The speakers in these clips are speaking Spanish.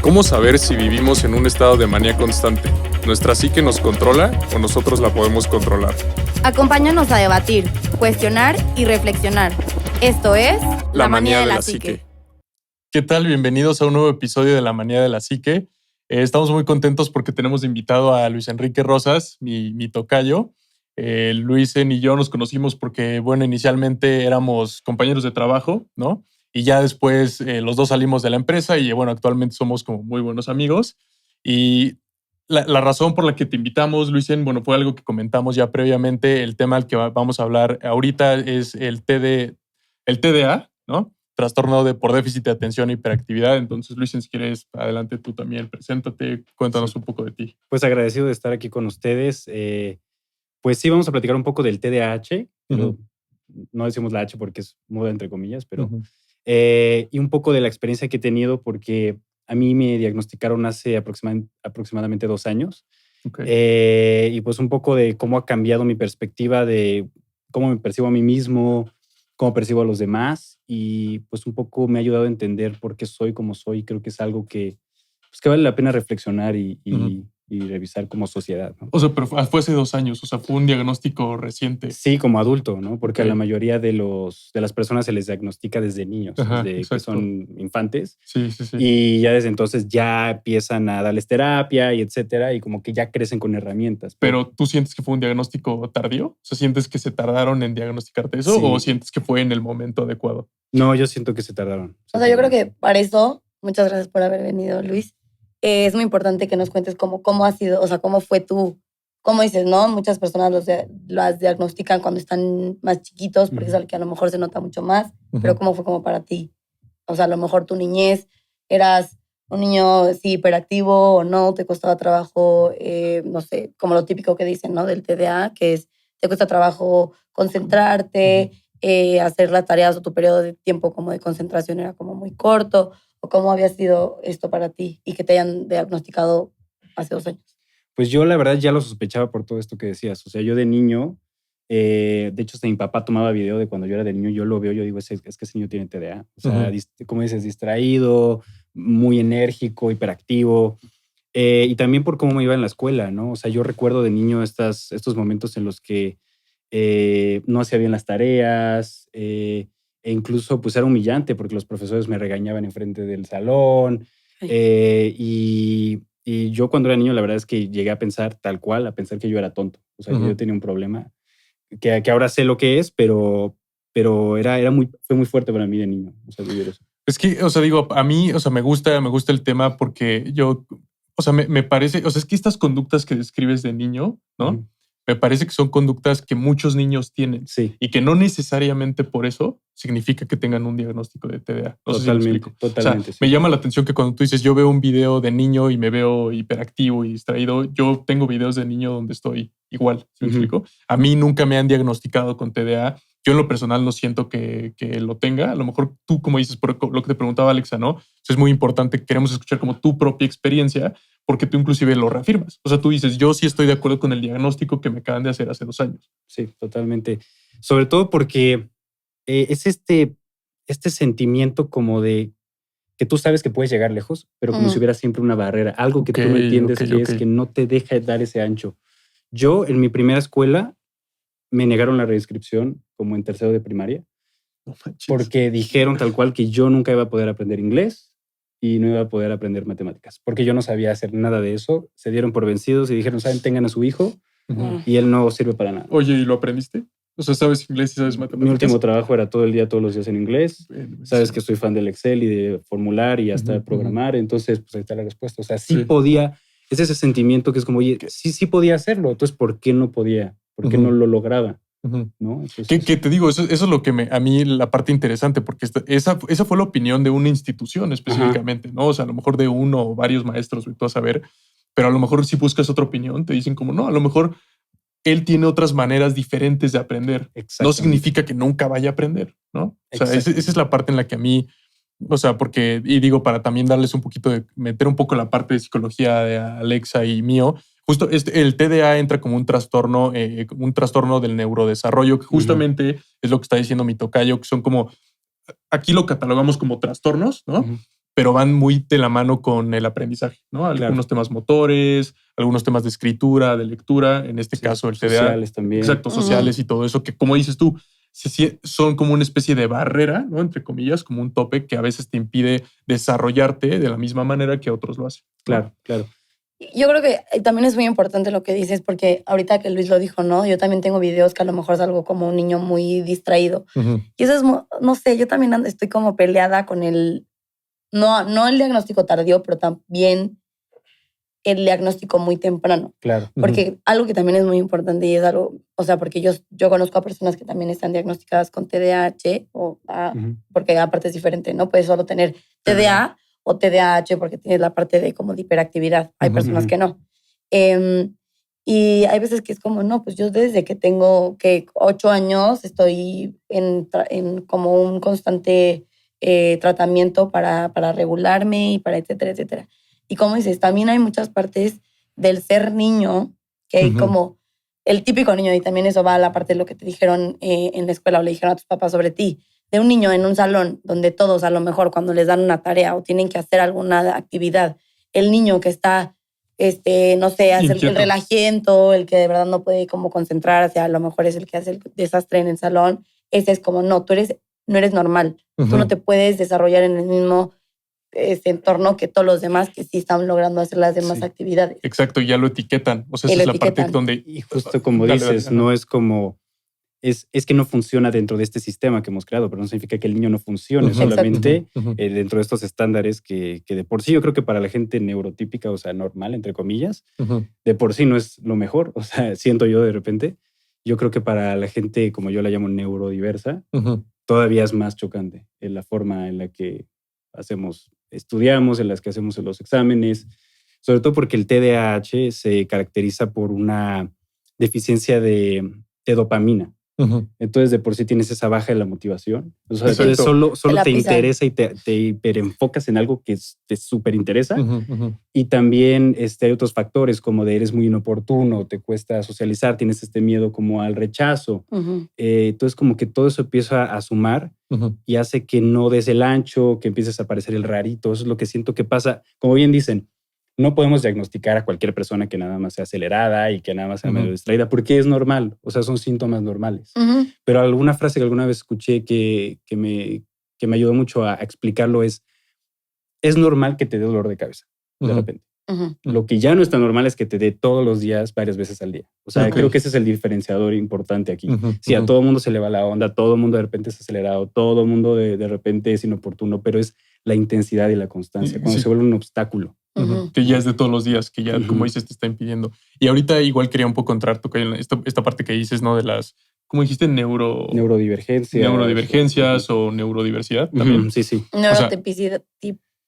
¿Cómo saber si vivimos en un estado de manía constante? ¿Nuestra psique nos controla o nosotros la podemos controlar? Acompáñanos a debatir, cuestionar y reflexionar. Esto es La manía de la psique. ¿Qué tal? Bienvenidos a un nuevo episodio de La manía de la psique. Estamos muy contentos porque tenemos de invitado a Luis Enrique Rosas, mi tocayo. Luisen y yo nos conocimos porque, bueno, inicialmente éramos compañeros de trabajo, ¿no? Y ya después los dos salimos de la empresa y, bueno, actualmente somos como muy buenos amigos. Y la razón por la que te invitamos, Luisen, bueno, fue algo que comentamos ya previamente. El tema al que vamos a hablar ahorita es el TDA, ¿no? Trastorno por déficit de atención e hiperactividad. Entonces, Luisen, si quieres, adelante tú también, preséntate, cuéntanos un poco de ti. Pues agradecido de estar aquí con ustedes. Pues sí, vamos a platicar un poco del TDAH. Ujú. No decimos la H porque es moda entre comillas, pero Ujú. y un poco de la experiencia que he tenido porque a mí me diagnosticaron hace aproximadamente 2 años. Ok. Y pues un poco de cómo ha cambiado mi perspectiva de cómo me percibo a mí mismo, cómo percibo a los demás y pues un poco me ha ayudado a entender por qué soy como soy. Creo que es algo que vale la pena reflexionar y revisar como sociedad, ¿no? O sea, pero fue hace 2 años, o sea, fue un diagnóstico reciente. Sí, como adulto, ¿no? Porque Ok. a la mayoría de las personas se les diagnostica desde niños, Ajá, desde que exacto. son infantes. Sí, sí, sí. Y ya desde entonces ya empiezan a darles terapia y etcétera, y como que ya crecen con herramientas. Pero ¿tú sientes que fue un diagnóstico tardío? O sea, ¿sientes que se tardaron en diagnosticarte eso Sí. o sientes que fue en el momento adecuado? No, yo siento que se tardaron. O sea, yo creo que para eso, muchas gracias por haber venido, Luis. Es muy importante que nos cuentes cómo ha sido, o sea, cómo fue cómo dices, ¿no? Muchas personas las diagnostican cuando están más chiquitos, porque es algo que a lo mejor se nota mucho más, pero ¿cómo fue como para ti? O sea, a lo mejor tu niñez, eras un niño, sí, hiperactivo o no, te costaba trabajo, no sé, como lo típico que dicen, ¿no? Del TDA, que es, te cuesta trabajo concentrarte, hacer las tareas o tu periodo de tiempo como de concentración era como muy corto, o cómo había sido esto para ti y que te hayan diagnosticado hace 2 años. Pues yo la verdad ya lo sospechaba por todo esto que decías. O sea, yo de niño, de hecho hasta mi papá tomaba video de cuando yo era de niño, yo lo veo, yo digo, es que ese niño tiene TDA. O sea, como dices, distraído, muy enérgico, hiperactivo. Y también por cómo me iba en la escuela, ¿no? O sea, yo recuerdo de niño estos momentos en los que no hacía bien las tareas, e incluso pues era humillante porque los profesores me regañaban enfrente del salón. Sí. Y yo cuando era niño la verdad es que llegué a pensar tal cual, a pensar que yo era tonto. O sea, que yo tenía un problema que ahora sé lo que es, pero fue muy fuerte para mí de niño, o sea, vivir eso. Es que, o sea, digo, a mí, o sea, me gusta el tema porque yo, o sea, me parece, o sea, es que estas conductas que describes de niño, ¿no? Ujú. Me parece que son conductas que muchos niños tienen Sí, y que no necesariamente por eso significa que tengan un diagnóstico de TDA. No sé si me explico. totalmente. O sea, me Sí. llama la atención que cuando tú dices yo veo un video de niño y me veo hiperactivo y distraído, yo tengo videos de niño donde estoy igual. ¿Sí me Ujú. explico? A mí nunca me han diagnosticado con TDA. Yo en lo personal no siento que lo tenga. A lo mejor tú, como dices, por lo que te preguntaba Alexa, ¿no? O sea, es muy importante, queremos escuchar como tu propia experiencia, porque tú inclusive lo reafirmas. O sea, tú dices, yo sí estoy de acuerdo con el diagnóstico que me acaban de hacer hace 2 años. Sí, totalmente. Sobre todo porque es este sentimiento como de que tú sabes que puedes llegar lejos, pero como si hubiera siempre una barrera, algo que tú no entiendes Ok. que es que no te deja dar ese ancho. Yo en mi primera escuela me negaron la reinscripción como en tercero de primaria No manches. porque dijeron tal cual que yo nunca iba a poder aprender inglés y no iba a poder aprender matemáticas, porque yo no sabía hacer nada de eso. Se dieron por vencidos y dijeron, ¿saben? Tengan a su hijo Ujú. y él no sirve para nada. Oye, ¿y lo aprendiste? O sea, ¿sabes inglés y sabes matemáticas? Mi último trabajo era todo el día, todos los días en inglés. Bueno, Sabes sí. que soy fan del Excel y de formular y hasta Ujú, programar, entonces pues ahí está la respuesta. O sea, sí Sí. podía, es ese sentimiento que es como, oye, sí podía hacerlo, entonces ¿por qué no podía? ¿Por qué Ujú. no lo lograba? Ujú. ¿No? Entonces, Que te digo, eso es lo que a mí la parte interesante, porque esa fue la opinión de una institución específicamente, ¿no? O sea, a lo mejor de uno o varios maestros, tú a saber, pero a lo mejor si buscas otra opinión, te dicen como, no, a lo mejor él tiene otras maneras diferentes de aprender. No exactamente. significa que nunca vaya a aprender, ¿no? O sea, esa es la parte en la que a mí, o sea, porque, y digo, para también darles un poquito meter un poco la parte de psicología de Alexa y mío, justo el TDA entra como un trastorno del neurodesarrollo, que justamente es lo que está diciendo mi tocayo, que son como, aquí lo catalogamos como trastornos, ¿no? pero van muy de la mano con el aprendizaje, ¿no? Algunos temas motores, algunos temas de escritura, de lectura, en este caso el TDA. Sociales también. Exacto, sociales y todo eso, que como dices tú, son como una especie de barrera, ¿no? Entre comillas, como un tope que a veces te impide desarrollarte de la misma manera que otros lo hacen, ¿no? Claro, claro. Yo creo que también es muy importante lo que dices, porque ahorita que Luis lo dijo, ¿no? Yo también tengo videos que a lo mejor salgo como un niño muy distraído. Y eso es, no sé, yo también estoy como peleada con no el diagnóstico tardío, pero también el diagnóstico muy temprano. Claro. Porque algo que también es muy importante y es algo, o sea, porque yo conozco a personas que también están diagnosticadas con TDAH, porque aparte es diferente, ¿no? Puedes solo tener TDA o TDAH porque tienes la parte de como de hiperactividad. Hay personas que no. Y hay veces que es como, no, pues yo desde que tengo 8 años estoy en como un constante tratamiento para regularme y para etcétera, etcétera. Y como dices, también hay muchas partes del ser niño que hay como el típico niño, y también eso va a la parte de lo que te dijeron en la escuela o le dijeron a tus papás sobre ti, de un niño en un salón donde todos a lo mejor cuando les dan una tarea o tienen que hacer alguna actividad, el niño que está, no sé, hace el relajiento, el que de verdad no puede como concentrarse, a lo mejor es el que hace el desastre en el salón, ese es como, no, no eres normal, tú no te puedes desarrollar en el mismo entorno que todos los demás que sí están logrando hacer las demás actividades. Exacto, y ya lo etiquetan. O sea, esa es la parte donde... Y justo como dices, no es como... Es que no funciona dentro de este sistema que hemos creado, pero no significa que el niño no funcione, solamente dentro de estos estándares que de por sí yo creo que para la gente neurotípica, o sea, normal, entre comillas, de por sí no es lo mejor, o sea, siento yo de repente. Yo creo que para la gente, como yo la llamo neurodiversa, todavía es más chocante en la forma en la que estudiamos, en las que hacemos los exámenes, sobre todo porque el TDAH se caracteriza por una deficiencia de dopamina. Entonces, de por sí tienes esa baja de la motivación. O sea, entonces solo te interesa y te hiperenfocas en algo que te súper interesa. Y también hay otros factores como de eres muy inoportuno, te cuesta socializar, tienes este miedo como al rechazo. Entonces, como que todo eso empieza a sumar y hace que no des el ancho, que empieces a parecer el rarito. Eso es lo que siento que pasa. Como bien dicen, no podemos diagnosticar a cualquier persona que nada más sea acelerada y que nada más sea medio distraída, porque es normal, o sea, son síntomas normales. Pero alguna frase que alguna vez escuché que me ayudó mucho a explicarlo es normal que te dé dolor de cabeza, de repente. Lo que ya no es tan normal es que te dé todos los días, varias veces al día. O sea, creo que ese es el diferenciador importante aquí. Sí, a todo mundo se le va la onda, todo el mundo de repente es acelerado, todo el mundo de repente es inoportuno, pero es la intensidad y la constancia, cuando se vuelve un obstáculo. Que ya es de todos los días, que ya, como dices, te está impidiendo. Y ahorita igual quería un poco entrar, en esta parte que dices, ¿no? De las, ¿cómo dijiste? Neurodivergencias o neurodiversidad también. Sí. Neurotipicidad.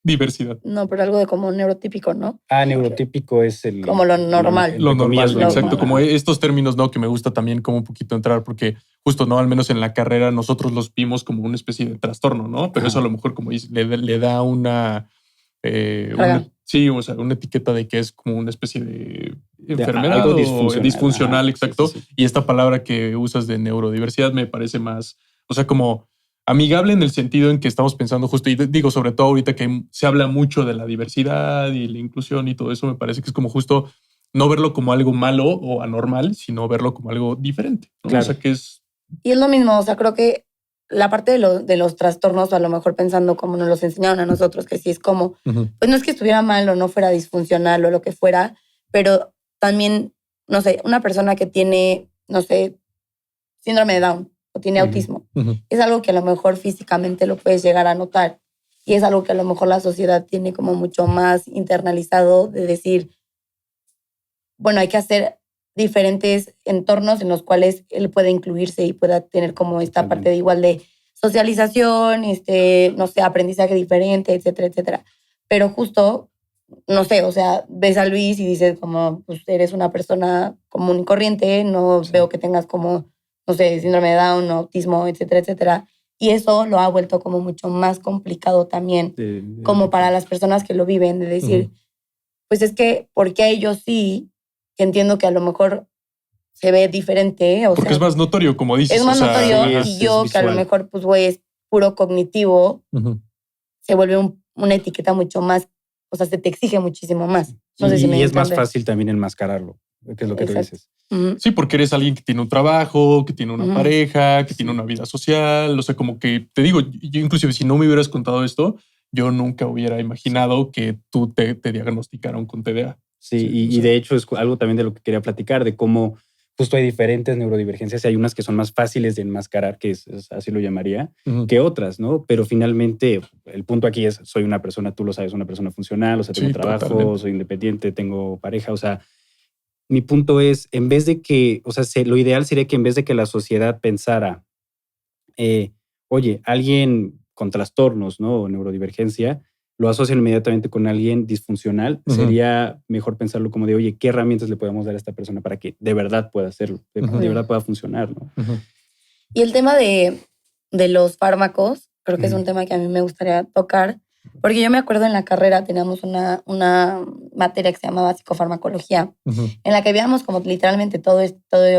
Diversidad. No, pero algo de como neurotípico, ¿no? Neurotípico es el... Como lo normal. Lo normal, exacto. Como estos términos, ¿no? Que me gusta también como un poquito entrar, porque justo, ¿no? Al menos en la carrera nosotros los vimos como una especie de trastorno, ¿no? Pero eso a lo mejor, como dices, le da una etiqueta de que es como una especie de enfermedad algo o disfuncional, exacto. Sí. Y esta palabra que usas de neurodiversidad me parece más, o sea, como amigable en el sentido en que estamos pensando justo, y digo, sobre todo ahorita que se habla mucho de la diversidad y la inclusión y todo eso, me parece que es como justo no verlo como algo malo o anormal, sino verlo como algo diferente, ¿no? Claro. O sea, que es... Y es lo mismo, o sea, creo que la parte de los trastornos, o a lo mejor pensando como nos los enseñaron a nosotros, que sí es como, pues no es que estuviera mal o no fuera disfuncional o lo que fuera, pero también, no sé, una persona que tiene, no sé, síndrome de Down o tiene autismo, es algo que a lo mejor físicamente lo puedes llegar a notar y es algo que a lo mejor la sociedad tiene como mucho más internalizado de decir, bueno, hay que hacer diferentes entornos en los cuales él puede incluirse y pueda tener como esta parte de igual de socialización, no sé, aprendizaje diferente, etcétera, etcétera. Pero justo, no sé, o sea, ves a Luis y dices como, pues eres una persona común y corriente, no veo que tengas como, no sé, síndrome de Down, autismo, etcétera, etcétera. Y eso lo ha vuelto como mucho más complicado también, como para las personas que lo viven, de decir, pues es que, ¿por qué ellos sí? Que entiendo que a lo mejor se ve diferente. Porque es más notorio, como dices. Es más notorio y yo que a lo mejor, pues, güey, es puro cognitivo, se vuelve un una etiqueta mucho más, o sea, se te exige muchísimo más. No sé si me y es más entiendes. fácil también enmascararlo, que es lo que tú Exacto. dices. Sí, porque eres alguien que tiene un trabajo, que tiene una Ujú. pareja, que tiene una vida social. O sea, como que te digo, yo inclusive si no me hubieras contado esto, yo nunca hubiera imaginado que tú te diagnosticaron con TDA. Sí, Sí, y, o sea. y de hecho es algo también de lo que quería platicar, de cómo justo hay diferentes neurodivergencias y hay unas que son más fáciles de enmascarar, que así lo llamaría, Ujú. que otras, ¿no? Pero finalmente el punto aquí es, soy una persona, tú lo sabes, una persona funcional, o sea, tengo Sí, trabajo, totalmente. soy independiente, tengo pareja, o sea, mi punto es, en vez de que, o sea, lo ideal sería que en vez de que la sociedad pensara, oye, alguien con trastornos, ¿no? O neurodivergencia, lo asocian inmediatamente con alguien disfuncional, Ujú. sería mejor pensarlo como de, oye, ¿qué herramientas le podemos dar a esta persona para que de verdad pueda hacerlo, de Ujú. verdad pueda funcionar, ¿no? Ujú. Y el tema de los fármacos, creo que es Ujú. un tema que a mí me gustaría tocar, porque yo me acuerdo en la carrera teníamos una materia que se llamaba psicofarmacología, Ujú. en la que veíamos como literalmente todos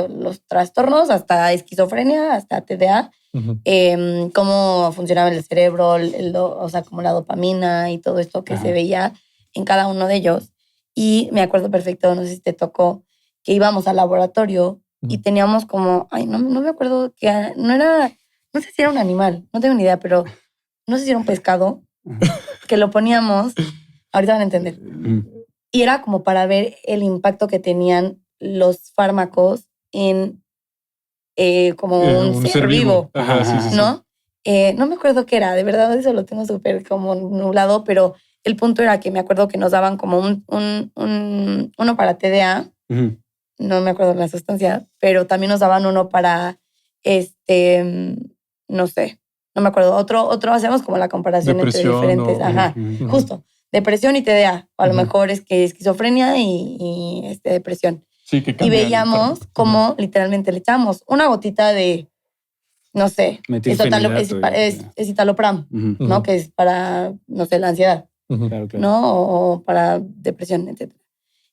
los trastornos, hasta esquizofrenia, hasta TDA, Ujú. cómo funcionaba el cerebro, o sea, como la dopamina y todo esto que Ajá. se veía en cada uno de ellos. Y me acuerdo perfecto, no sé si te tocó, que íbamos al laboratorio y Ujú. teníamos como, ay, no me acuerdo, que no era, no sé si era un animal, no tengo ni idea, pero no sé si era un pescado, que lo poníamos, ahorita van a entender. Ujú. Y era como para ver el impacto que tenían los fármacos en como un ser vivo, Ajá, sí, sí, sí. ¿no? No me acuerdo qué era, de verdad eso lo tengo súper como nublado, pero el punto era que me acuerdo que nos daban como uno para TDA, Ujú. no me acuerdo la sustancia, pero también nos daban uno para, no sé, no me acuerdo, otro hacemos como la comparación entre Depresión diferentes, o... ajá, Ujú. justo, depresión y TDA, o a lo Ujú. mejor es que esquizofrenia y depresión. Sí, que Y cambia el veíamos fármaco. cómo literalmente le echamos una gotita de, no sé, Metilfenidato, es citalopram, Ujú. Ujú. ¿no? Que es para, no sé, la ansiedad, Ujú. Claro, claro. ¿no? O para depresión, etc.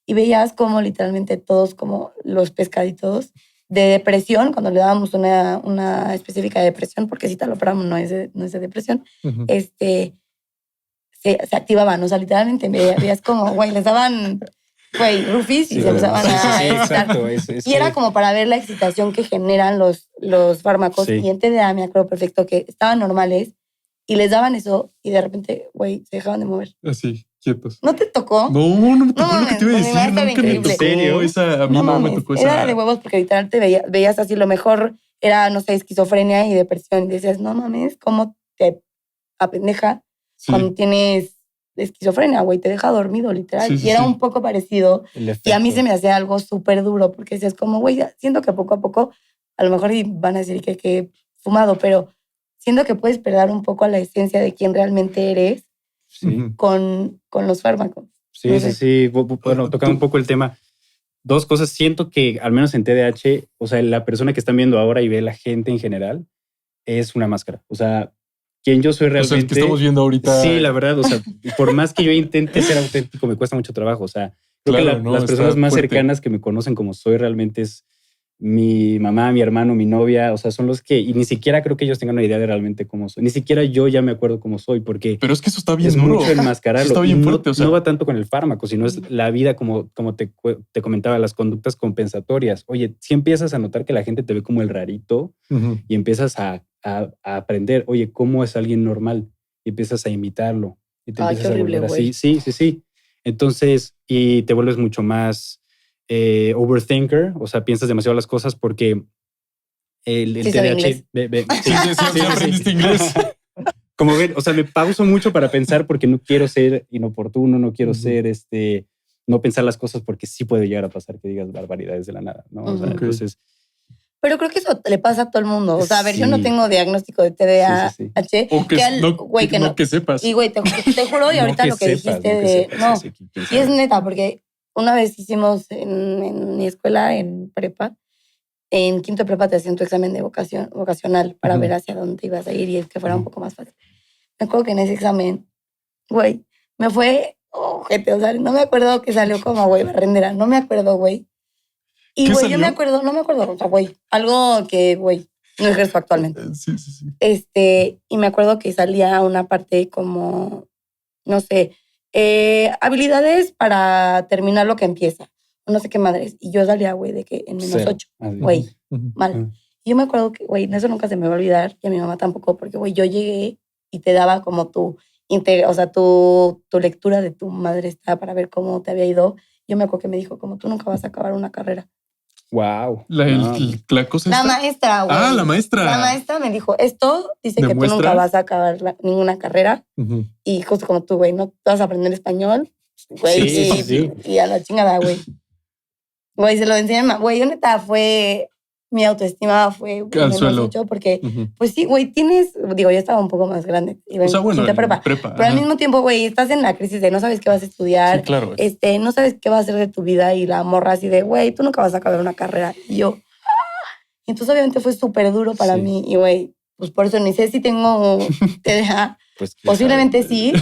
Y veías como literalmente todos como los pescaditos de depresión, cuando le dábamos una específica de depresión, porque citalopram no es de depresión, Ujú. se activaban, o sea, literalmente veías como, güey, les daban, güey, rufis y Sí, se empezaban sí, a excitar. exacto. Y era como para ver la excitación que generan los fármacos. Sí. Y en TDA me acuerdo perfecto que estaban normales y les daban eso y de repente, güey, se dejaban de mover. Así, quietos. ¿No te tocó? No me tocó lo que mames, te iba a mi decir. maestra era Nunca me increíble. tocó ¿En serio? esa. A mí No no me mames, tocó era esa. de huevos porque literal te veías así, lo mejor era, no sé, esquizofrenia y depresión. Y decías, no mames, ¿cómo te apendeja Sí. cuando tienes esquizofrenia, güey? Te deja dormido, literal. Sí, sí, y era sí. un poco parecido. El Y a mí efecto. se me hacía algo súper duro porque decías como, güey, siento que poco a poco, a lo mejor van a decir que fumado, pero siento que puedes perder un poco la esencia de quién realmente eres Sí, Ujú. con los fármacos. sí, No sí, sé. sí. Bueno, tocando un poco el tema. Dos cosas. Siento que, al menos en TDAH, o sea, la persona que están viendo ahora y ve la gente en general, es una máscara. O sea, quien yo soy O realmente. sea, el que estamos viendo ahorita. Sí, la verdad. O sea, por más que yo intente ser auténtico, me cuesta mucho trabajo. O sea, creo Claro, que ¿no? las Está personas más fuerte. cercanas que me conocen como soy realmente es mi mamá, mi hermano, mi novia. O sea, son los que. Y ni siquiera creo que ellos tengan una idea de realmente cómo soy. Ni siquiera yo ya me acuerdo cómo soy, porque Pero es que eso está bien es duro. mucho enmascararlo. Sí está y bien no, fuerte. O sea, no va tanto con el fármaco, sino es la vida, como te comentaba, las conductas compensatorias. Oye, si empiezas a notar que la gente te ve como el rarito ujú. y empiezas a aprender, oye, ¿cómo es alguien normal? Y empiezas a imitarlo y te Ay, empiezas qué a horrible, volver así. güey. Sí. Entonces, y te vuelves mucho más overthinker, o sea, piensas demasiado las cosas porque el Sí sabe TDAH... inglés. Sí, aprendiste inglés. Como ven, o sea, me pauso mucho para pensar porque no quiero ser inoportuno, no quiero Ujú. ser no pensar las cosas porque sí puede llegar a pasar que digas barbaridades de la nada, ¿no? O sea, Ujú. Ok. entonces, Pero creo que eso le pasa a todo el mundo. O sea, a ver, yo no sí. tengo diagnóstico de TDAH. Sí. O que, Güey, que no. que sepas. Y güey, te juro, y No ahorita que lo que sepas, dijiste no que de. sepas, No, sí, quién y es sabe. neta, porque una vez hicimos en mi escuela, en prepa, en quinto de prepa te hacían tu examen de vocacional para Ujú. ver hacia dónde ibas a ir y que fuera un Ujú. poco más fácil. Me acuerdo que en ese examen, güey, me fue ojete, o sea, no me acuerdo que salió como, güey, barrendera, no me acuerdo, güey. Y, ¿Qué güey, yo me salió? acuerdo, no me acuerdo, o sea, güey, algo que, güey, no ejerzo actualmente. Sí. Y me acuerdo que salía una parte como, no sé, habilidades para terminar lo que empieza. No sé qué madres. Y yo salía, güey, de que en -8, güey, mal. Y yo me acuerdo que, güey, eso nunca se me va a olvidar, y a mi mamá tampoco, porque, güey, yo llegué y te daba como tu lectura de tu madre está para ver cómo te había ido. Yo me acuerdo que me dijo, como tú nunca vas a acabar una carrera. Wow. La cosa La esta. maestra, güey. Ah, la maestra. La maestra me dijo, esto dice que ¿Demuestra? tú nunca vas a acabar ninguna carrera. Y justo como tú, güey, no vas a aprender español, güey, Sí. y a la chingada, güey. Güey, se lo enseñan, güey, yo neta mi autoestima fue Al suelo. mucho porque, pues sí, güey, yo estaba un poco más grande, iba en quinta prepa, pero al mismo tiempo, güey, estás en la crisis de no sabes qué vas a estudiar, sí, claro, no sabes qué vas a hacer de tu vida, y la morra así de, güey, tú nunca vas a acabar una carrera, y yo, entonces obviamente fue súper duro para mí, y güey, pues por eso ni sé si tengo TDA, pues posiblemente sí,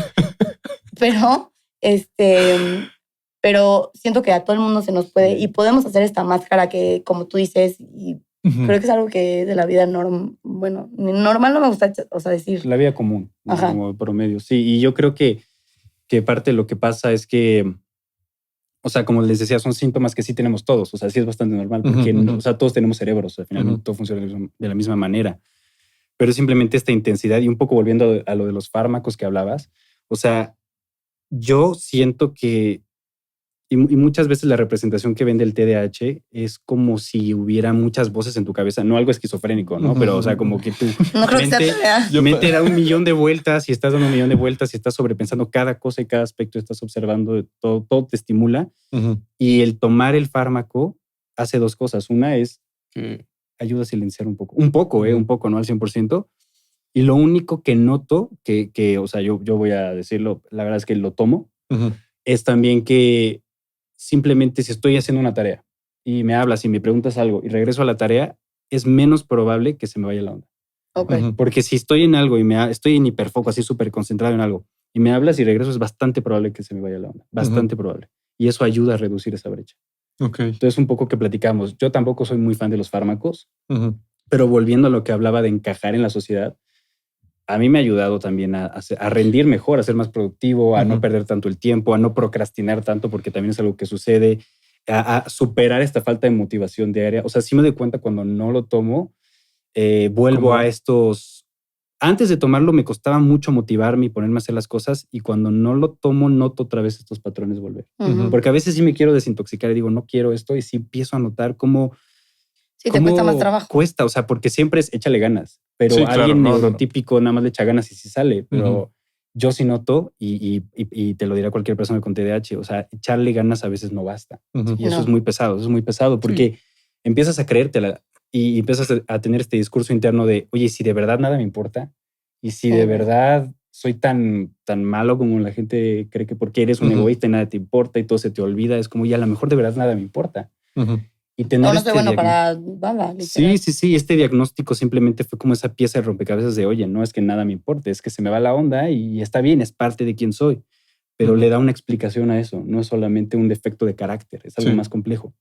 pero siento que a todo el mundo se nos puede y podemos hacer esta máscara que, como tú dices, y creo que es algo que es de la vida normal no me gusta, decir. La vida común, ¿no? Como promedio. Sí, y yo creo que parte de lo que pasa es que, o sea, como les decía, son síntomas que sí tenemos todos. O sea, sí es bastante normal porque, o sea, todos tenemos cerebros. O sea, finalmente todo funciona de la misma manera. Pero simplemente esta intensidad y un poco volviendo a lo de los fármacos que hablabas. O sea, yo siento que y muchas veces la representación que vende el TDAH es como si hubiera muchas voces en tu cabeza, no algo esquizofrénico, ¿no? Pero, o sea, como que tu mente da 1,000,000 de vueltas y estás dando 1,000,000 de vueltas y estás sobrepensando cada cosa y cada aspecto, estás observando, todo te estimula. Y el tomar el fármaco hace dos cosas. Una es que ayuda a silenciar un poco, no al 100%. Y lo único que noto, que o sea, yo voy a decirlo, la verdad es que lo tomo, es también que simplemente si estoy haciendo una tarea y me hablas y me preguntas algo y regreso a la tarea, es menos probable que se me vaya la onda. Okay. Porque si estoy en algo y estoy en hiperfoco, así súper concentrado en algo, y me hablas y regreso, es bastante probable que se me vaya la onda. Bastante probable. Y eso ayuda a reducir esa brecha. Entonces, un poco que platicamos. Yo tampoco soy muy fan de los fármacos, pero volviendo a lo que hablaba de encajar en la sociedad, a mí me ha ayudado también a rendir mejor, a ser más productivo, a no perder tanto el tiempo, a no procrastinar tanto, porque también es algo que sucede, a superar esta falta de motivación diaria. O sea, sí me doy cuenta cuando no lo tomo, vuelvo a estos... Antes de tomarlo me costaba mucho motivarme y ponerme a hacer las cosas, y cuando no lo tomo noto otra vez estos patrones volver. Porque a veces sí me quiero desintoxicar y digo, no quiero esto, y sí empiezo a notar cómo... Sí, te cuesta más trabajo. Cuesta, o sea, porque siempre es échale ganas. Pero alguien neurotípico nada más le echa ganas y sí sale. Pero yo sí noto, y te lo dirá cualquier persona con TDAH, o sea, echarle ganas a veces no basta. Y eso es muy pesado, porque empiezas a creértela y empiezas a tener este discurso interno de, oye, si de verdad nada me importa, y si de verdad soy tan malo como la gente cree que porque eres un egoísta y nada te importa y todo se te olvida, es como, ya a lo mejor de verdad nada me importa. Y tener no soy bueno para nada. Sí. Este diagnóstico simplemente fue como esa pieza de rompecabezas de, oye, no es que nada me importe, es que se me va la onda y está bien, es parte de quién soy. Pero le da una explicación a eso. No es solamente un defecto de carácter, es algo más complejo.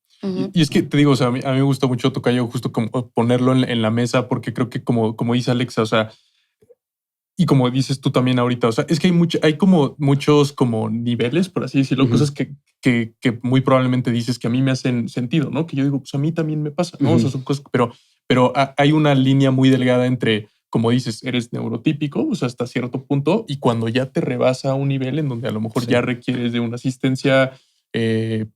Y es que te digo, o sea, a mí me gusta mucho, tocayo, justo como ponerlo en la mesa, porque creo que como dice Alexa, o sea, y como dices tú también ahorita, o sea, es que hay como muchos como niveles, por así decirlo, cosas que muy probablemente dices que a mí me hacen sentido, ¿no? Que yo digo, pues a mí también me pasa, ¿no? O sea, son cosas, pero hay una línea muy delgada entre, como dices, eres neurotípico, o sea, hasta cierto punto, y cuando ya te rebasa un nivel en donde a lo mejor ya requieres de una asistencia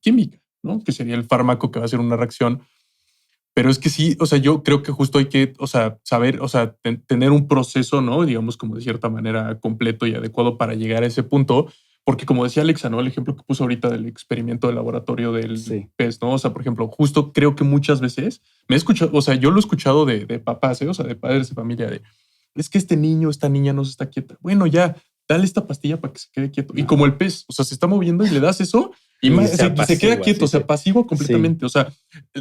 química, ¿no? Que sería el fármaco que va a hacer una reacción. Pero es que sí, o sea, yo creo que justo hay que, o sea, saber, o sea, tener un proceso, ¿no? Digamos, como de cierta manera completo y adecuado para llegar a ese punto. Porque como decía Alexa, ¿no? El ejemplo que puso ahorita del experimento de laboratorio del pez, ¿no? O sea, por ejemplo, justo creo que muchas veces me he escuchado, o sea, yo lo he escuchado de papás, o sea, de padres de familia, de, es que este niño, esta niña no se está quieta. Bueno, ya, dale esta pastilla para que se quede quieto. Y como el pez, o sea, se está moviendo y le das eso y se queda quieto, o sea, pasivo completamente. O sea,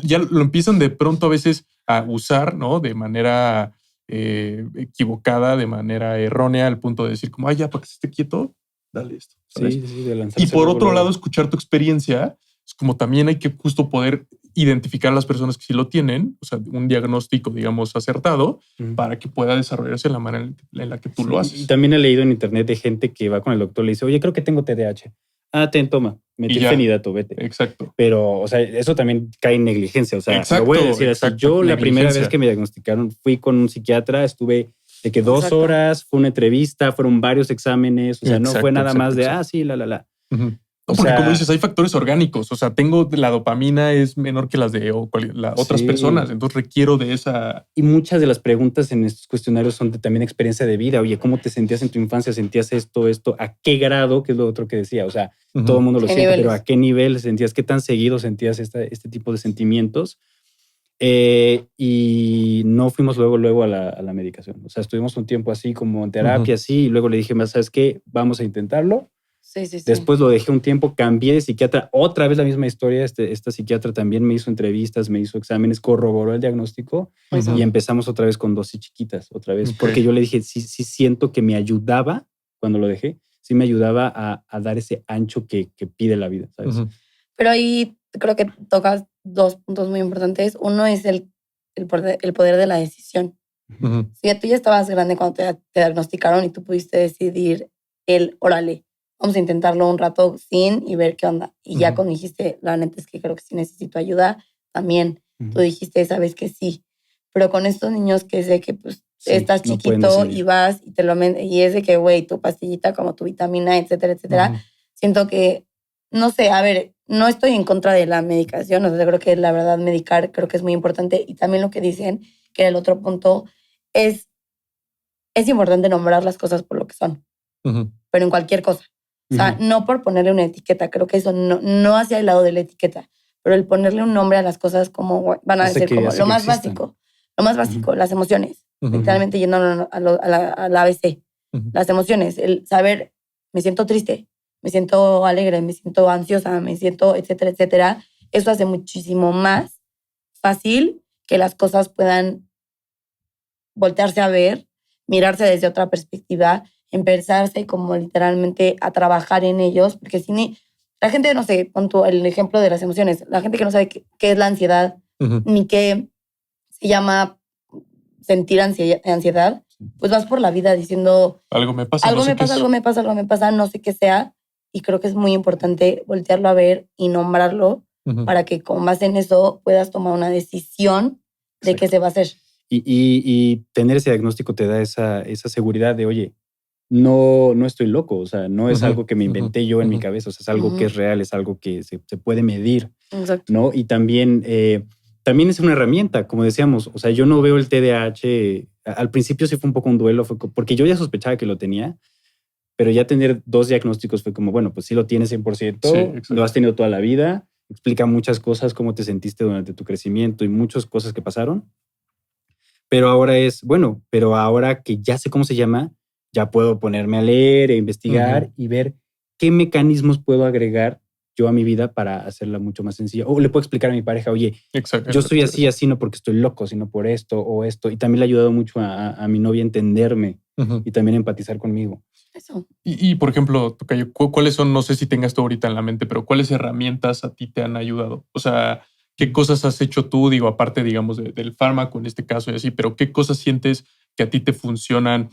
ya lo empiezan de pronto a veces a usar, ¿no? De manera equivocada, de manera errónea, al punto de decir como, ya, para que se esté quieto, dale esto. ¿sabes? De lanzarse. Y por otro lado, escuchar tu experiencia es como también hay que justo poder identificar a las personas que sí lo tienen, o sea, un diagnóstico, digamos, acertado, para que pueda desarrollarse la manera en la que tú lo haces. Y también he leído en internet de gente que va con el doctor y le dice, oye, creo que tengo TDAH. Ah, toma, metilfenidato, vete. Exacto. Pero, o sea, eso también cae en negligencia. O sea, exacto, lo voy a decir así. Yo la primera vez que me diagnosticaron fui con un psiquiatra, estuve de que 2 horas, fue una entrevista, fueron varios exámenes, o sea, no fue nada más de, sí, la. No, porque como dices, hay factores orgánicos. O sea, la dopamina es menor que las de otras personas. Entonces requiero de esa. Y muchas de las preguntas en estos cuestionarios son también experiencia de vida. Oye, ¿cómo te sentías en tu infancia? ¿Sentías esto? ¿A qué grado? Que es lo otro que decía. O sea, todo el mundo lo siente, pero ¿a qué nivel sentías? ¿Qué tan seguido sentías este tipo de sentimientos? Y no fuimos luego a la medicación. O sea, estuvimos un tiempo así como en terapia, así, y luego le dije, ¿sabes qué? Vamos a intentarlo. Sí. Después lo dejé un tiempo, cambié de psiquiatra, otra vez la misma historia. Esta psiquiatra también me hizo entrevistas, me hizo exámenes, corroboró el diagnóstico y empezamos otra vez con dosis chiquitas, otra vez. Porque yo le dije, sí siento que me ayudaba, cuando lo dejé, sí me ayudaba a dar ese ancho que pide la vida, ¿sabes? Pero ahí creo que tocas 2 puntos muy importantes. Uno es el poder de la decisión. Si tú ya estabas grande cuando te diagnosticaron y tú pudiste decidir órale, vamos a intentarlo un rato sin y ver qué onda. Y ya cuando dijiste, la neta es que creo que sí necesito ayuda, también tú dijiste, sabes que sí. Pero con estos niños que sé que pues estás chiquito y vas y es de que, güey, tu pastillita como tu vitamina, etcétera, etcétera. Siento que, no sé, a ver, no estoy en contra de la medicación, o sea, creo que la verdad medicar creo que es muy importante. Y también lo que dicen, que era el otro punto, es importante nombrar las cosas por lo que son, pero en cualquier cosa. O sea, no por ponerle una etiqueta, creo que eso no hacia el lado de la etiqueta, pero el ponerle un nombre a las cosas como van a ser como lo más básico, las emociones, literalmente yendo a la ABC, las emociones, el saber, me siento triste, me siento alegre, me siento ansiosa, me siento, etcétera, etcétera. Eso hace muchísimo más fácil que las cosas puedan voltearse a ver, mirarse desde otra perspectiva, empezarse como literalmente a trabajar en ellos, porque si la gente, no sé, pon tú el ejemplo de las emociones, la gente que no sabe qué es la ansiedad, ni qué se llama sentir ansiedad, pues vas por la vida diciendo, algo me pasa, algo me pasa, no sé qué sea, y creo que es muy importante voltearlo a ver y nombrarlo para que con base en eso puedas tomar una decisión de qué se va a hacer. Y tener ese diagnóstico te da esa seguridad de, oye, no estoy loco, o sea, no es algo que me inventé yo en mi cabeza, o sea, es algo que es real, es algo que se puede medir, ¿no? Y también es una herramienta, como decíamos, o sea, yo no veo el TDAH, al principio sí fue un poco un duelo, porque yo ya sospechaba que lo tenía, pero ya tener 2 diagnósticos fue como, bueno, pues sí lo tienes 100%, lo has tenido toda la vida, explica muchas cosas, cómo te sentiste durante tu crecimiento y muchas cosas que pasaron, pero ahora que ya sé cómo se llama, ya puedo ponerme a leer e investigar y ver qué mecanismos puedo agregar yo a mi vida para hacerla mucho más sencilla. O le puedo explicar a mi pareja, oye, yo soy así, no porque estoy loco, sino por esto o esto. Y también le ha ayudado mucho a mi novia a entenderme y también empatizar conmigo. Eso. Y por ejemplo, Tocayo, ¿cuáles son, no sé si tengas tú ahorita en la mente, pero cuáles herramientas a ti te han ayudado? O sea, ¿qué cosas has hecho tú, aparte, digamos, del fármaco en este caso y así, pero qué cosas sientes que a ti te funcionan?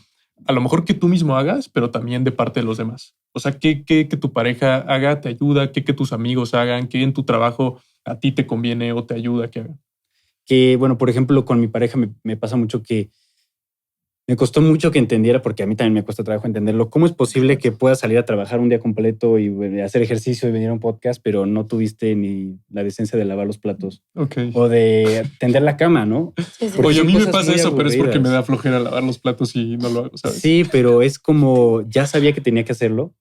A lo mejor que tú mismo hagas, pero también de parte de los demás. O sea, que tu pareja haga te ayuda, que tus amigos hagan, que en tu trabajo a ti te conviene o te ayuda que hagan. Que, bueno, por ejemplo, con mi pareja me pasa mucho que me costó mucho que entendiera, porque a mí también me cuesta trabajo entenderlo. ¿Cómo es posible que puedas salir a trabajar un día completo y hacer ejercicio y venir a un podcast, pero no tuviste ni la decencia de lavar los platos? O de tender la cama, ¿no? Sí. Oye, a mí me pasa eso, pero es porque me da flojera lavar los platos y no lo hago, ¿sabes? Sí, pero es como, ya sabía que tenía que hacerlo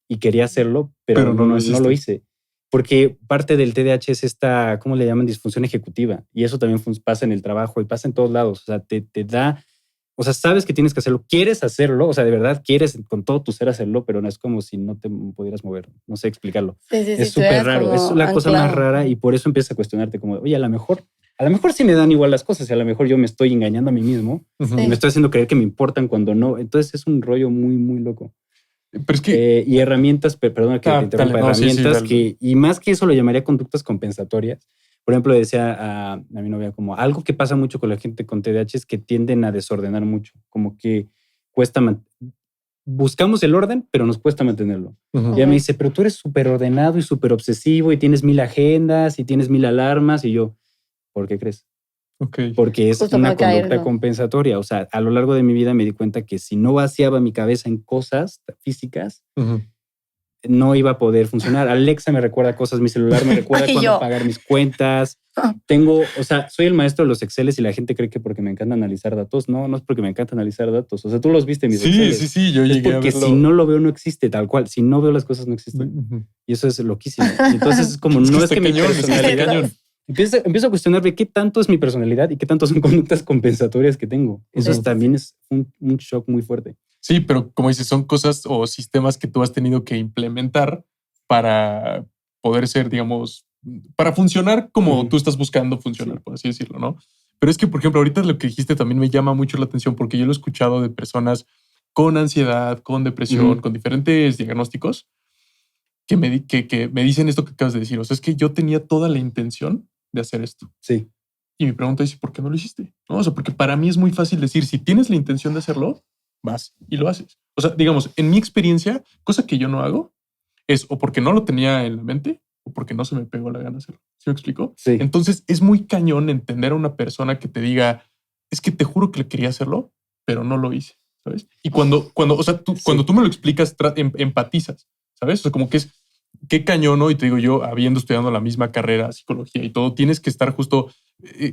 y quería hacerlo, pero no lo hice. Porque parte del TDAH es esta, ¿cómo le llaman? Disfunción ejecutiva. Y eso también pasa en el trabajo y pasa en todos lados. O sea, te da... O sea, sabes que tienes que hacerlo, quieres hacerlo, o sea, de verdad quieres con todo tu ser hacerlo, pero no es como si no te pudieras mover. No sé explicarlo. Sí, es súper raro, es la cosa más rara y por eso empiezas a cuestionarte como, oye, a lo mejor sí me dan igual las cosas y a lo mejor yo me estoy engañando a mí mismo y me estoy haciendo creer que me importan cuando no. Entonces es un rollo muy, muy loco. Pero es que... y herramientas, perdona que te interrumpa, herramientas que, y más que eso lo llamaría conductas compensatorias, Por ejemplo, decía a mi novia como algo que pasa mucho con la gente con TDAH es que tienden a desordenar mucho, como que cuesta buscamos el orden, pero nos cuesta mantenerlo. Uh-huh. Y ella me dice, pero tú eres súper ordenado y súper obsesivo y tienes 1000 agendas y tienes 1000 alarmas. Y yo, ¿por qué crees? Okay. Porque es Justo una para conducta caer, ¿no? compensatoria. O sea, a lo largo de mi vida me di cuenta que si no vaciaba mi cabeza en cosas físicas, Uh-huh. no iba a poder funcionar. Alexa me recuerda cosas, mi celular me recuerda Y cuándo yo. pagar mis cuentas. Soy el maestro de los Exceles y la gente cree que porque me encanta analizar datos. No, no es porque me encanta analizar datos. O sea, tú los viste en mis Exceles. Sí, yo es llegué a porque verlo. si no lo veo no existe, tal cual. Si no veo las cosas no existen. Uh-huh. Y eso es loquísimo. Y entonces es como, Es que no es está que mi cañón, personalidad... cañón. Empiezo a cuestionarme qué tanto es mi personalidad y qué tanto son conductas compensatorias que tengo. Eso Sí. también es un shock muy fuerte. Sí, pero como dices, son cosas o sistemas que tú has tenido que implementar para poder ser, digamos, para funcionar como tú estás buscando funcionar, por así decirlo, ¿no? Pero es que, por ejemplo, ahorita lo que dijiste también me llama mucho la atención porque yo lo he escuchado de personas con ansiedad, con depresión, con diferentes diagnósticos que me dicen esto que acabas de decir. O sea, es que yo tenía toda la intención de hacer esto. Sí. Y mi pregunta es, ¿por qué no lo hiciste? ¿No? O sea, porque para mí es muy fácil decir, si tienes la intención de hacerlo, vas y lo haces. O sea, digamos, en mi experiencia, cosa que yo no hago es o porque no lo tenía en la mente o porque no se me pegó la gana hacerlo. ¿Sí me explico? Sí. Entonces es muy cañón entender a una persona que te diga, es que te juro que le quería hacerlo, pero no lo hice, ¿sabes? Y cuando tú me lo explicas, empatizas, ¿sabes? O sea, como que es, qué cañón, ¿no? Y te digo yo, habiendo estudiado la misma carrera, psicología y todo, tienes que estar justo,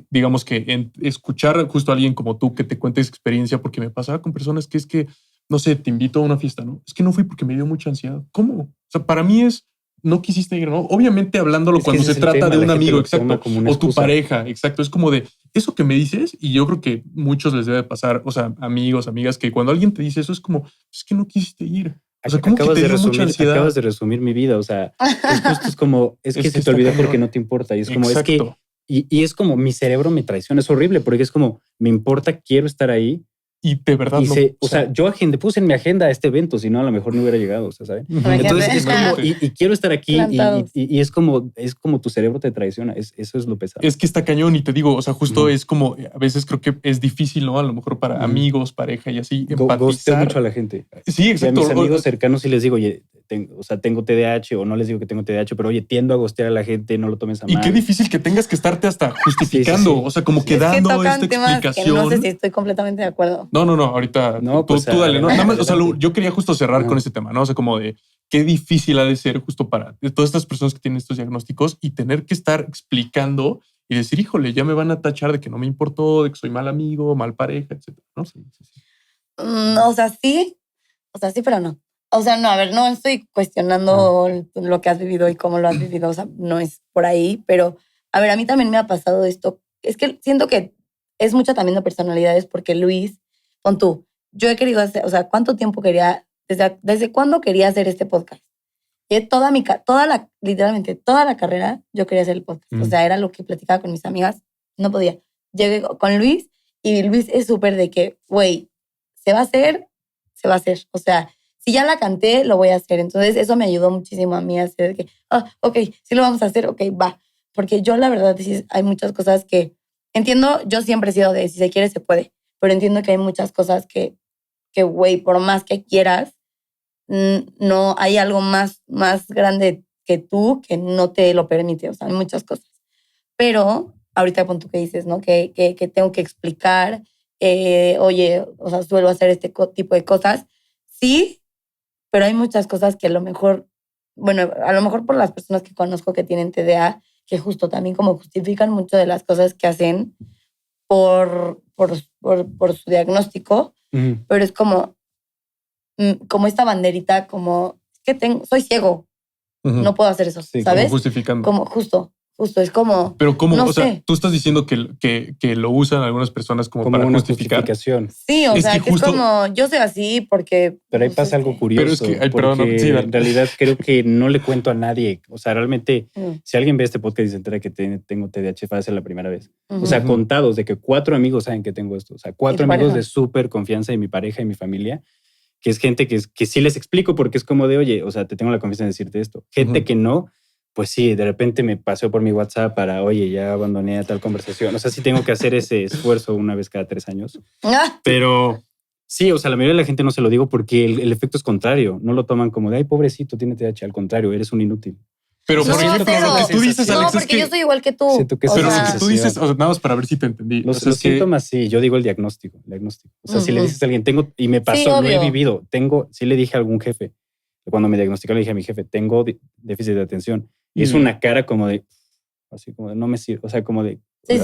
digamos que escuchar justo a alguien como tú que te cuente esa experiencia, porque me pasaba con personas que es que, no sé, te invito a una fiesta, ¿no? Es que no fui porque me dio mucha ansiedad. ¿Cómo? O sea, para mí es, no quisiste ir, ¿no? Obviamente hablándolo Es que cuando ese se es el trata tema, de la un gente amigo, lo toma exacto, como una o tu excusa. pareja, exacto. Es como de eso que me dices, y yo creo que muchos les debe pasar, o sea, amigos, amigas, que cuando alguien te dice eso es como, es que no quisiste ir. O sea, ¿cómo que te dio mucha ansiedad? Acabas de resumir mi vida, o sea, es como, es que se te olvidó porque no te importa. Y es como, exacto. es que, y es como, mi cerebro me traiciona, es horrible, porque es como, me importa, quiero estar ahí. Y de verdad y no. o sea, yo puse en mi agenda este evento, si no, a lo mejor no hubiera llegado, o sea, ¿sabes? Imagínate. Entonces es como, y quiero estar aquí, y es como tu cerebro te traiciona, eso es lo pesado. Es que está cañón, y te digo, o sea, justo es como, a veces creo que es difícil, ¿no? A lo mejor para amigos, pareja y así, empatizar. Gosteo mucho a la gente. Sí, exacto. Y a mis amigos cercanos sí les digo, oye, tengo TDAH, o no les digo que tengo TDAH, pero oye, tiendo a gostear a la gente, no lo tomes a mal. Y qué difícil que tengas que estarte hasta justificando, Sí. o sea, como que dando esta explicación. Que no sé si estoy completamente de acuerdo. No, ahorita tú dale, ¿no? Nada más, o sea, yo quería justo cerrar con este tema, ¿no? O sea, como de qué difícil ha de ser justo para todas estas personas que tienen estos diagnósticos y tener que estar explicando y decir, híjole, ya me van a tachar de que no me importó, de que soy mal amigo, mal pareja, etcétera, ¿no? Sí. O sea, sí, pero no. O sea, no, a ver, no estoy cuestionando lo que has vivido y cómo lo has vivido, o sea, no es por ahí, pero a ver, a mí también me ha pasado esto. Es que siento que es mucho también de personalidades porque Luis, pon tú, yo he querido hacer, o sea, ¿cuánto tiempo quería, desde cuándo quería hacer este podcast? Y literalmente toda la carrera yo quería hacer el podcast. O sea, era lo que platicaba con mis amigas, no podía. Llegué con Luis y Luis es súper de que, güey, se va a hacer. O sea, si ya la canté, lo voy a hacer. Entonces, eso me ayudó muchísimo a mí a hacer que, ok, sí lo vamos a hacer, ok, va. Porque yo, la verdad, sí, hay muchas cosas que entiendo. Yo siempre he sido de si se quiere, se puede. Pero entiendo que hay muchas cosas que güey, por más que quieras, no hay algo más grande que tú que no te lo permite. O sea, hay muchas cosas. Pero ahorita con tú que dices, ¿no? Que tengo que explicar, oye, o sea, suelo hacer este tipo de cosas. Sí, pero hay muchas cosas que a lo mejor por las personas que conozco que tienen TDA, que justo también como justifican mucho de las cosas que hacen por su diagnóstico, pero es como esta banderita, como que soy ciego, no puedo hacer eso, ¿sabes? Como justificando. Como justo, es como... Pero ¿cómo? No o sea, sé. tú estás diciendo que lo usan algunas personas como para una justificar. Justificación. Sí, o sea, que justo, es como, yo soy así porque... Pero ahí pasa algo curioso. Pero es que, porque en realidad creo que no le cuento a nadie. O sea, realmente, si alguien ve este podcast y se entera que tengo TDAH, va a ser la primera vez. O sea, contados de que 4 amigos saben que tengo esto. O sea, 4 amigos de súper confianza, y mi pareja y mi familia, que es gente que sí les explico porque es como de, oye, o sea, te tengo la confianza de decirte esto. Gente que no, pues sí, de repente me pasó por mi WhatsApp para, oye, ya abandoné a tal conversación. O sea, sí tengo que hacer ese esfuerzo una vez cada 3 años. Pero sí, o sea, la mayoría de la gente no se lo digo porque el efecto es contrario. No lo toman como de, ay, pobrecito, tiene TDAH. Al contrario, eres un inútil. Pero por ejemplo, lo que tú dices, Alex, no, porque yo soy igual que tú. Siento que pero es lo que tú dices, o sea, nada más para ver si te entendí. Los síntomas, sí, yo digo el diagnóstico. O sea, si le dices a alguien, y me pasó, Sí, lo he vivido, sí le dije a algún jefe, cuando me diagnosticaron, le dije a mi jefe, tengo déficit de atención. Y es una cara como de, así como de, no me sirve, o sea, como de, sí.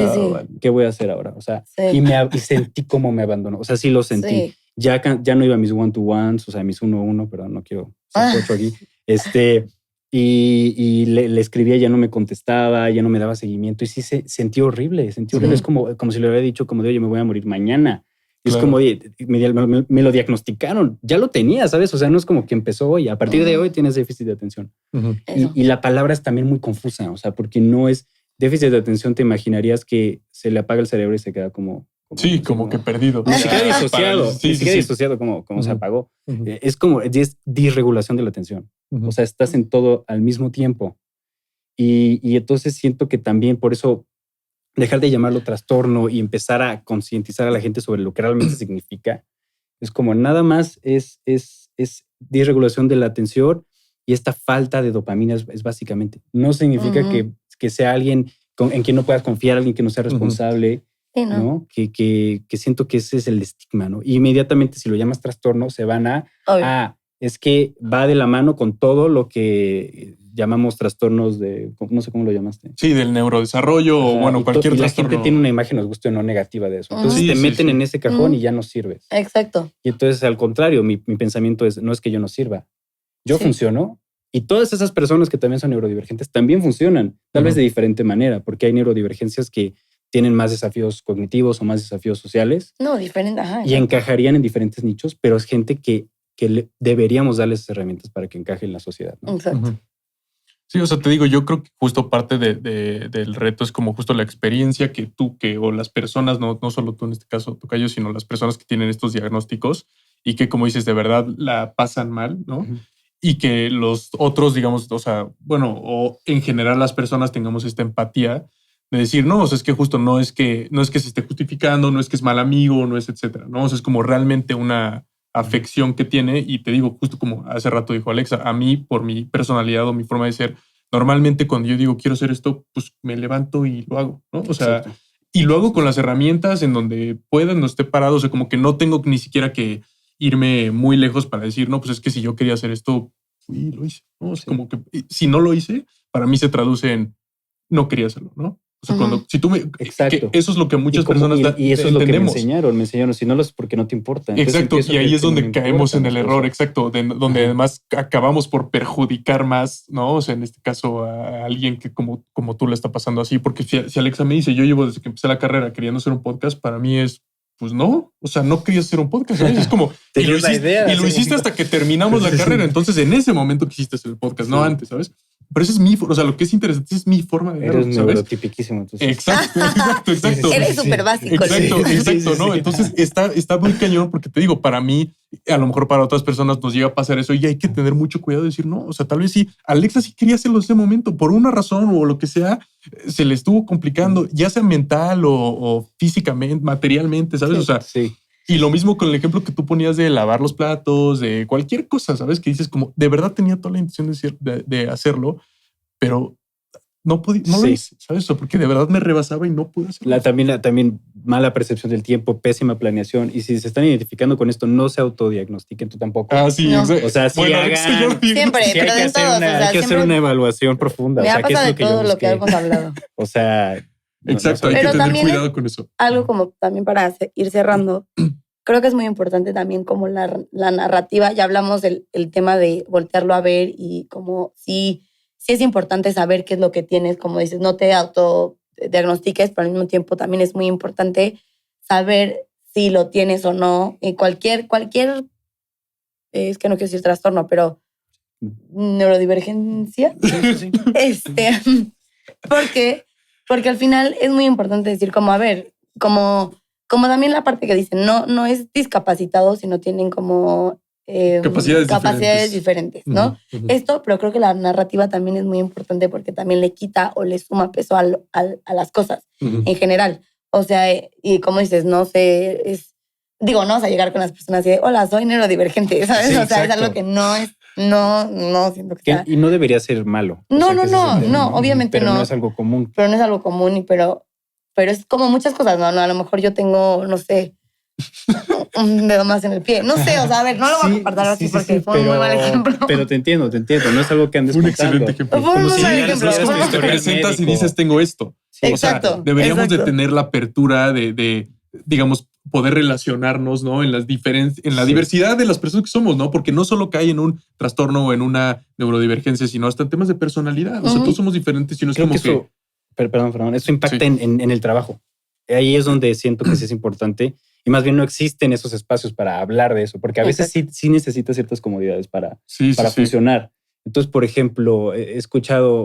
¿qué voy a hacer ahora? O sea, y sentí cómo me abandonó. O sea, sí lo sentí. Sí. Ya no iba a mis one-to-ones, o sea, mis 1-1, perdón, no quiero ser pocho aquí. Y le escribía, ya no me contestaba, ya no me daba seguimiento. Y sí sentí horrible. Es como si le hubiera dicho, como de, oye, me voy a morir mañana. Claro. Es como, oye, me lo diagnosticaron. Ya lo tenía, ¿sabes? O sea, no es como que empezó hoy. A partir de hoy tienes déficit de atención. Y la palabra es también muy confusa, o sea, porque no es déficit de atención. Te imaginarías que se le apaga el cerebro y se queda como que perdido. Ni siquiera disociado. Ni siquiera disociado como se apagó. Es como disregulación de la atención. O sea, estás en todo al mismo tiempo. Y entonces siento que también por eso dejar de llamarlo trastorno y empezar a concientizar a la gente sobre lo que realmente significa. Es como nada más es disregulación de la atención y esta falta de dopamina es básicamente. No significa que sea alguien en quien no puedas confiar, alguien que no sea responsable. Sí, ¿no? Que siento que ese es el estigma, ¿no? Y inmediatamente si lo llamas trastorno se van es que va de la mano con todo lo que llamamos trastornos no sé cómo lo llamaste. Sí, del neurodesarrollo o bueno, cualquier trastorno. La gente tiene una imagen, nos guste o no, negativa de eso. Entonces te meten en ese cajón y ya no sirves. Exacto. Y entonces al contrario, mi pensamiento no es que yo no sirva. Yo funciono y todas esas personas que también son neurodivergentes también funcionan, tal vez de diferente manera, porque hay neurodivergencias que tienen más desafíos cognitivos o más desafíos sociales. No, diferente. Y encajarían en diferentes nichos, pero es gente que deberíamos darles herramientas para que encaje en la sociedad, ¿no? Exacto. Sí, o sea, te digo, yo creo que justo parte del reto es como justo la experiencia que tú, o las personas, no solo tú en este caso, tocayo, sino las personas que tienen estos diagnósticos y que, como dices, de verdad la pasan mal, ¿no? Y que los otros, digamos, o sea, bueno, o en general las personas tengamos esta empatía de decir, no, o sea, es que justo no es que se esté justificando, no es que es mal amigo, no es etcétera, ¿no? O sea, es como realmente una afección que tiene. Y te digo, justo como hace rato dijo Alexa, a mí, por mi personalidad o mi forma de ser, normalmente cuando yo digo quiero hacer esto, pues me levanto y lo hago, ¿no? O sea, y lo hago con las herramientas en donde pueda, no esté parado, o sea, como que no tengo ni siquiera que irme muy lejos para decir, no, pues es que si yo quería hacer esto, fui y lo hice, ¿no? O sea, como que si no lo hice, para mí se traduce en no quería hacerlo, ¿no? O sea, si tú Exacto. Eso es lo que muchas personas y eso es lo que me enseñaron. Si no lo es porque no te importa. Entonces, exacto. Y ahí es donde caemos en el error, exacto. Donde además acabamos por perjudicar más, ¿no? O sea, en este caso a alguien que como tú le está pasando así. Porque si Alexa me dice, yo llevo desde que empecé la carrera queriendo hacer un podcast, para mí es, pues no. O sea, no querías hacer un podcast, ¿sabes? Es como, y lo hiciste hasta que terminamos la carrera. Entonces, en ese momento quisiste hacer el podcast, no antes, ¿sabes? Pero eso es o sea, lo que es interesante es mi forma de verlo, ¿sabes? Eres neurotipiquísimo. Entonces. Exacto. Eres súper básico. Exacto, ¿no? Entonces está muy cañón porque te digo, para mí, a lo mejor para otras personas nos llega a pasar eso y hay que tener mucho cuidado de decir, no, o sea, tal vez sí, Alexa sí quería hacerlo en ese momento, por una razón o lo que sea, se le estuvo complicando, ya sea mental o físicamente, materialmente, ¿sabes? O sea, y lo mismo con el ejemplo que tú ponías de lavar los platos, de cualquier cosa, ¿sabes? Que dices como, de verdad tenía toda la intención de hacerlo, pero no lo hice, ¿sabes? Porque de verdad me rebasaba y no pude hacerlo. También mala percepción del tiempo, pésima planeación. Y si se están identificando con esto, no se autodiagnostiquen, tú tampoco. Sí, no. O sea, sí hagan... Siempre, sí pero de todos. Hay que hacer una evaluación profunda. Me ha pasado de todo lo que hemos hablado. O sea... Exacto, hay que tener cuidado con eso. Algo como también para ir cerrando, creo que es muy importante también como la narrativa. Ya hablamos del tema de voltearlo a ver y como sí es importante saber qué es lo que tienes. Como dices, no te autodiagnostiques, pero al mismo tiempo también es muy importante saber si lo tienes o no. Y cualquier es que no quiero decir trastorno, pero neurodivergencia. Sí. Porque al final es muy importante decir como, a ver, como también la parte que dicen, no es discapacitado, sino tienen como capacidades diferentes, ¿no? Uh-huh. Esto, pero creo que la narrativa también es muy importante porque también le quita o le suma peso a las cosas en general. O sea, y como dices, no sé, no vas a llegar con las personas y de, hola, soy neurodivergente, ¿sabes? Sí, o sea, es exacto. algo que no siento que sea. Y no debería ser malo. No, o sea, que ese es el tema, obviamente pero no. no es algo común. Pero no es algo común, pero es como muchas cosas, ¿no? A lo mejor yo tengo, no sé, un dedo más en el pie. No sé, o sea, a ver, no lo voy a compartir así porque fue un muy mal ejemplo. Pero te entiendo. No es algo que andes Un contando. excelente ejemplo. Fue un Como muy si mal llegaras ejemplo. y te historial presentas y médico. dices, tengo esto. Sí, Exacto. O sea, deberíamos exacto. de tener la apertura de, digamos, poder relacionarnos, ¿no? En la diversidad de las personas que somos, ¿no? Porque no solo cae en un trastorno o en una neurodivergencia, sino hasta en temas de personalidad. O sea, todos somos diferentes y no es Creo como que eso, perdón, eso impacta Sí. en el trabajo. Ahí es donde siento que sí es importante y más bien no existen esos espacios para hablar de eso, porque a veces sí necesitas ciertas comodidades para funcionar. Entonces, por ejemplo,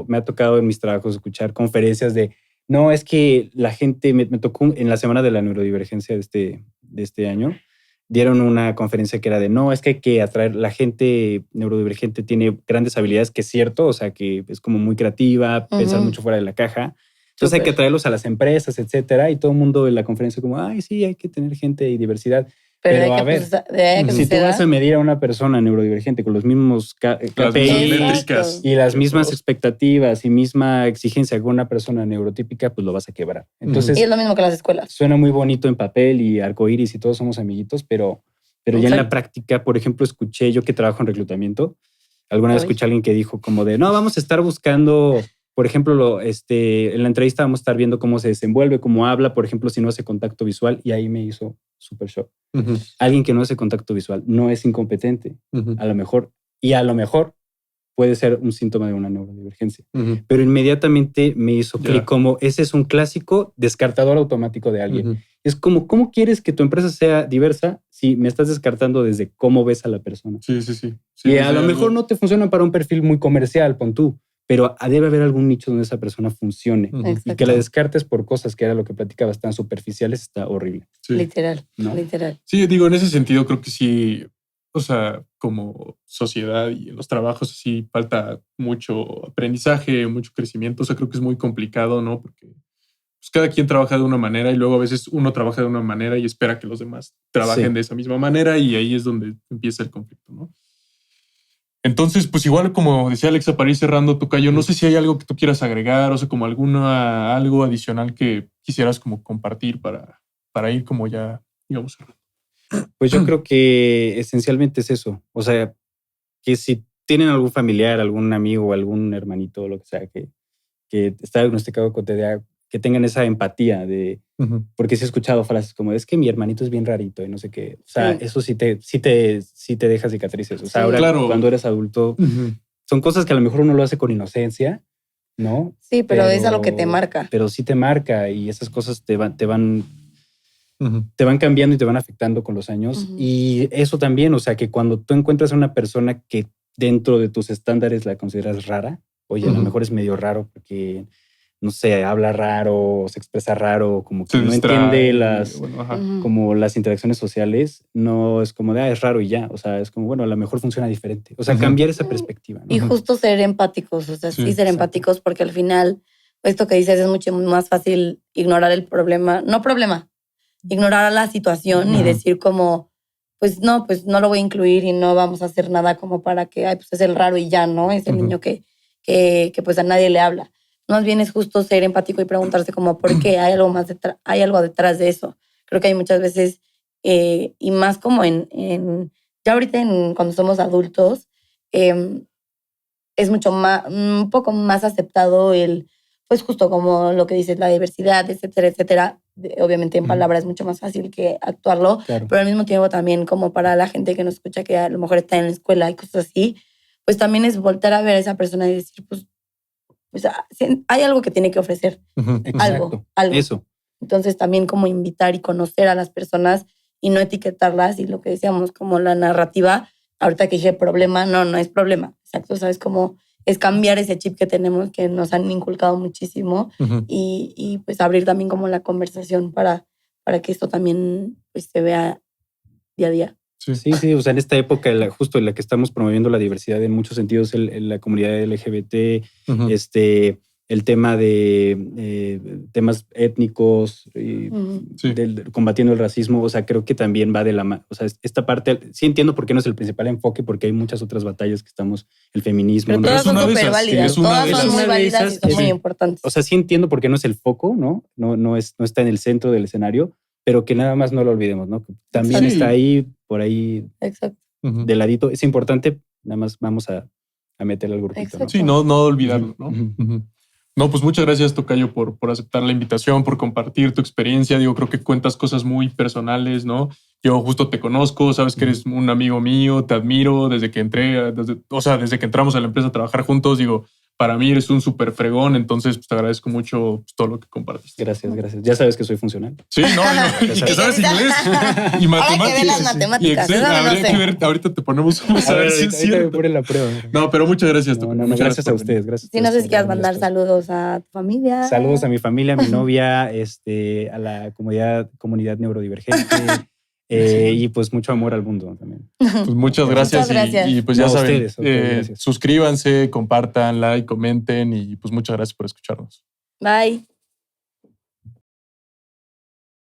me ha tocado en mis trabajos escuchar conferencias de, no, es que la gente, me tocó en la semana de la neurodivergencia de este año, dieron una conferencia que era de, no, es que hay que atraer, la gente neurodivergente tiene grandes habilidades, que es cierto, o sea, que es como muy creativa, pensar mucho fuera de la caja. Entonces hay que traerlos a las empresas, etcétera, y todo el mundo en la conferencia como, ay, sí, hay que tener gente y diversidad. Pero a ver, si tú vas a medir a una persona neurodivergente con los mismos KPIs y las mismas expectativas y misma exigencia que una persona neurotípica, pues lo vas a quebrar. Entonces, y es lo mismo que las escuelas. Suena muy bonito en papel y arcoíris y todos somos amiguitos, pero ya en la práctica, por ejemplo, escuché, yo que trabajo en reclutamiento, alguna vez escuché a alguien que dijo como de, no, vamos a estar buscando... Por ejemplo, en la entrevista vamos a estar viendo cómo se desenvuelve, cómo habla, por ejemplo, si no hace contacto visual, y ahí me hizo súper shock. Alguien que no hace contacto visual no es incompetente, a lo mejor puede ser un síntoma de una neurodivergencia. Pero inmediatamente me hizo clic como ese es un clásico descartador automático de alguien. Es como, ¿cómo quieres que tu empresa sea diversa si me estás descartando desde cómo ves a la persona? Sí. Y a lo mejor no te funciona para un perfil muy comercial, pon tú. Pero debe haber algún nicho donde esa persona funcione. Y que la descartes por cosas que era lo que platicabas tan superficiales está horrible. Sí. Literal. Sí, digo, en ese sentido creo que sí, o sea, como sociedad y en los trabajos sí falta mucho aprendizaje, mucho crecimiento. O sea, creo que es muy complicado, ¿no? Porque pues, cada quien trabaja de una manera y luego a veces uno trabaja de una manera y espera que los demás trabajen de esa misma manera y ahí es donde empieza el conflicto, ¿no? Entonces, pues igual como decía Alexa, para ir cerrando, tocayo, no sé si hay algo que tú quieras agregar, o sea, como algo adicional que quisieras como compartir para ir como ya, digamos, cerrando. Pues yo creo que esencialmente es eso. O sea, que si tienen algún familiar, algún amigo, algún hermanito, lo que sea, que está diagnosticado con TDA, que tengan esa empatía de... Porque sí he escuchado frases como, es que mi hermanito es bien rarito y no sé qué. O sea, eso sí te deja cicatrices. O sea, ahora cuando eres adulto, son cosas que a lo mejor uno lo hace con inocencia, ¿no? Sí, pero es algo que te marca. Pero sí te marca y esas cosas te van cambiando y te van afectando con los años. Y eso también, o sea, que cuando tú encuentras a una persona que dentro de tus estándares la consideras rara, oye, a lo mejor es medio raro porque... no sé, habla raro, se expresa raro, como que no entiende como las interacciones sociales, no es como de, es raro y ya. O sea, es como, bueno, a lo mejor funciona diferente. O sea, cambiar esa perspectiva, ¿no? Y justo ser empáticos, o sea, sí ser empáticos, porque al final, esto que dices es mucho más fácil ignorar el problema. Ignorar la situación y decir como, pues no lo voy a incluir y no vamos a hacer nada como para que, pues es el raro y ya, ¿no? Es el niño que pues a nadie le habla. Más bien es justo ser empático y preguntarse como por qué hay algo detrás de eso. Creo que hay muchas veces, y más como ya ahorita cuando somos adultos, es mucho más, un poco más aceptado pues justo como lo que dices, la diversidad, etcétera, etcétera. Obviamente en palabras es mucho más fácil que actuarlo, pero al mismo tiempo también como para la gente que nos escucha que a lo mejor está en la escuela y cosas así, pues también es voltar a ver a esa persona y decir, pues hay algo que tiene que ofrecer. Algo. Eso. Entonces también como invitar y conocer a las personas y no etiquetarlas y lo que decíamos como la narrativa, ahorita que dije problema, no es problema. Exacto, ¿sabes? Como es cambiar ese chip que tenemos que nos han inculcado muchísimo y pues abrir también como la conversación para que esto también pues se vea día a día. Sí, o sea, en esta época, justo en la que estamos promoviendo la diversidad en muchos sentidos, en la comunidad LGBT, Ujú. El tema de temas étnicos, combatiendo el racismo, o sea, creo que también va de la mano. O sea, esta parte, sí entiendo por qué no es el principal enfoque, porque hay muchas otras batallas que estamos, el feminismo. Pero ¿no? todas son una de súper esas, válidas, es una todas de son esas. muy Una de válidas y esas, son sí. muy importantes. O sea, sí entiendo por qué no es el foco, ¿no? No está en el centro del escenario, pero que nada más no lo olvidemos, ¿no? También Sí. está ahí, por ahí, Exacto. de ladito. Es importante, nada más vamos a meterle al grupito, ¿no? Exacto. Sí, no olvidarlo, ¿no? Ujú. Ujú. No, pues muchas gracias, Tocayo, por aceptar la invitación, por compartir tu experiencia. Digo, creo que cuentas cosas muy personales, ¿no? Yo justo te conozco, sabes que eres un amigo mío, te admiro desde que desde que entramos a la empresa a trabajar juntos. Digo, para mí eres un súper fregón, entonces pues, te agradezco mucho todo lo que compartiste. Gracias. Ya sabes que soy funcional. Sí, y que sabes inglés y matemáticas. Ahora que ve las matemáticas, Y eso no habría sé. que ver, ahorita te ponemos a ver si es ahorita me cierto. ponen la prueba. No, pero muchas gracias, Tocayo. No, Muchas gracias a por venir. ustedes. Gracias. Sí, no sé si quieras por mandar espacio. saludos a tu familia. Saludos a mi familia, a mi novia, a la comunidad neurodivergente y pues mucho amor al mundo también. Pues muchas gracias. Muchas gracias. Y pues No, ya a saben, ustedes, gracias. suscríbanse, compartan, like, comenten y pues muchas gracias por escucharnos. Bye.